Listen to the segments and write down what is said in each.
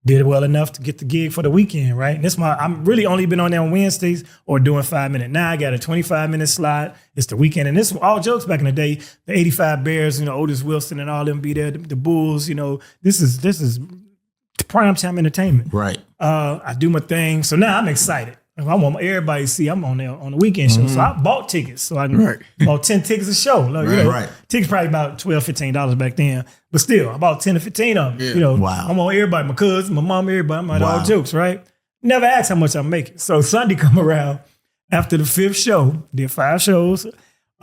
did well enough to get the gig for the weekend, right? And I'm really only been on there on Wednesdays or doing 5 minute. Now I got a 25-minute slot. It's the weekend. And this all jokes back in the day, the 85 Bears, Otis Wilson and all them be there, the Bulls, this is prime time entertainment. Right. I do my thing. So now I'm excited. I want everybody to see I'm on there on the weekend show. So I bought tickets. So I bought 10 tickets a show. Like, tickets probably about $12, $15 back then. But still, I bought 10 to 15 of them. Yeah. Wow. I'm on everybody, my cousin, my mom, everybody. I'm at all jokes, right? Never asked how much I'm making. So Sunday come around after the 5th show, did 5 shows. The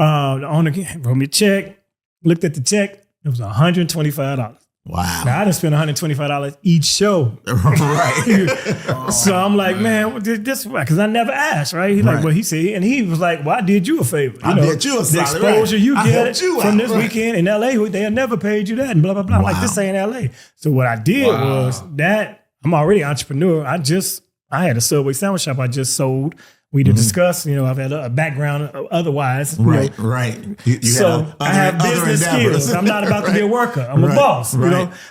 owner wrote me a check, looked at the check. It was $125. Wow. Now, I done spent $125 each show. Right. So I'm like, man, this because I never asked, right? He like, well, he said, and he was like, well, I did you a favor. I did you a the solid, exposure you I get helped you from out, this weekend in LA, they'll never paid you that, and blah, blah, blah. I'm like, this ain't LA. So what I did was that I'm already an entrepreneur. I had a Subway sandwich shop I just sold. We did discuss, I've had a background otherwise. Right. So I have business skills. I'm not about to be a worker. I'm a boss,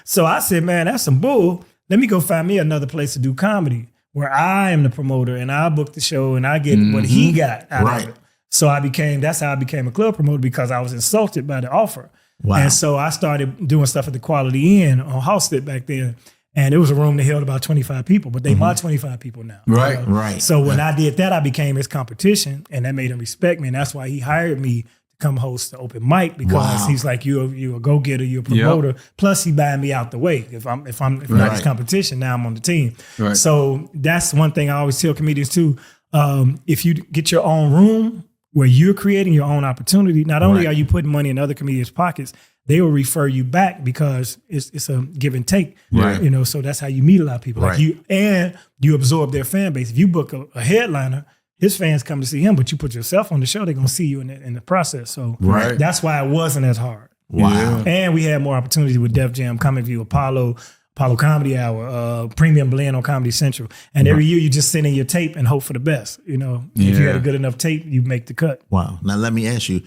So I said, man, that's some bull. Let me go find me another place to do comedy where I am the promoter and I book the show and I get what he got out of it. So that's how I became a club promoter, because I was insulted by the offer. Wow. And so I started doing stuff at the Quality Inn on Halstead back then. And it was a room that held about 25 people, but they my 25 people now. Right. So when I did that, I became his competition, and that made him respect me. And that's why he hired me to come host the open mic, because he's like, you're a go-getter, you're a promoter. Plus he buying me out the way. If I'm not his competition, now I'm on the team. Right. So that's one thing I always tell comedians too. If you get your own room where you're creating your own opportunity, not only are you putting money in other comedians' pockets, they will refer you back, because it's a give and take. Right. So that's how you meet a lot of people. Like you absorb their fan base. If you book a headliner, his fans come to see him, but you put yourself on the show, they're gonna see you in the process. So that's why it wasn't as hard. Wow. And we had more opportunities with Def Jam, Comic View, Apollo Comedy Hour, Premium Blend on Comedy Central. And every year you just send in your tape and hope for the best. If you had a good enough tape, you make the cut. Wow. Now let me ask you,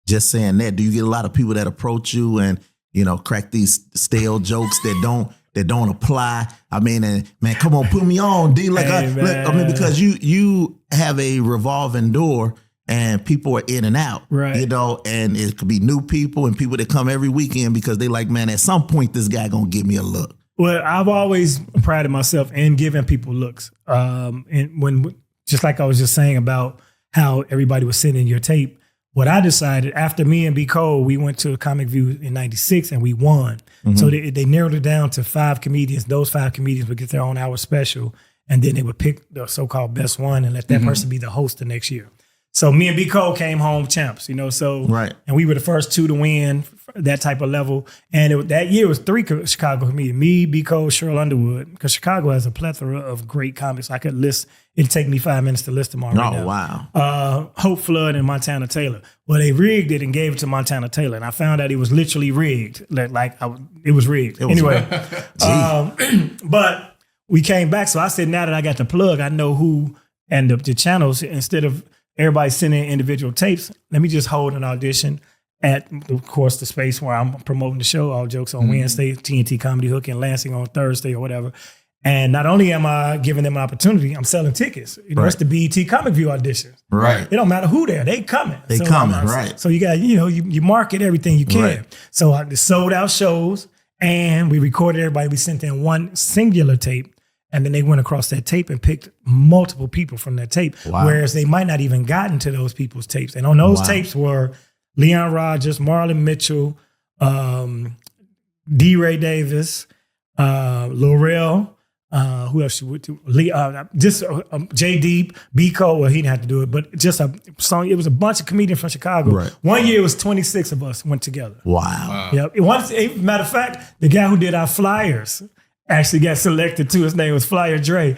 just saying that, do you get a lot of people that approach you and, crack these stale jokes that don't apply? I mean, and man, come on, put me on, D. Because you have a revolving door and people are in and out, and it could be new people and people that come every weekend because they like, man, at some point this guy gonna give me a look. Well, I've always prided myself in giving people looks. And when, just like I was just saying about how everybody was sending your tape, what I decided after me and B. Cole, we went to a Comic View in '96 and we won. So they narrowed it down to 5 comedians. Those 5 comedians would get their own hour special, and then they would pick the so-called best one and let that person be the host the next year. So me and B. Cole came home champs, and we were the first 2 to win that type of level. And that year was 3 Chicago comedians, me, B. Cole, Cheryl Underwood, because Chicago has a plethora of great comics. I could list, it'd take me 5 minutes to list them all right now. Wow. Hope Flood and Montana Taylor. Well, they rigged it and gave it to Montana Taylor. And I found out it was literally rigged. It was rigged. Anyway, but we came back. So I said, now that I got the plug, I know who and the channels, instead of everybody sending individual tapes, let me just hold an audition at, of course, the space where I'm promoting the show, All Jokes on Wednesday, TNT Comedy Hook in Lansing on Thursday or whatever. And not only am I giving them an opportunity, I'm selling tickets. It's the BET Comic View auditions. Right. It don't matter who they're, they coming. Right. So you got, you market everything you can. Right. So I sold out shows, and we recorded everybody. We sent in one singular tape. And then they went across that tape and picked multiple people from that tape, whereas they might not even gotten to those people's tapes. And on those tapes were Leon Rogers, Marlon Mitchell, D. Ray Davis, Laurel, who else? J. Deep, B. Cole. Well, he didn't have to do it, but just a song. It was a bunch of comedians from Chicago. Right. One year, it was 26 of us went together. Wow. Yep. Matter of fact, the guy who did our flyers actually got selected too. His name was Flyer Dre.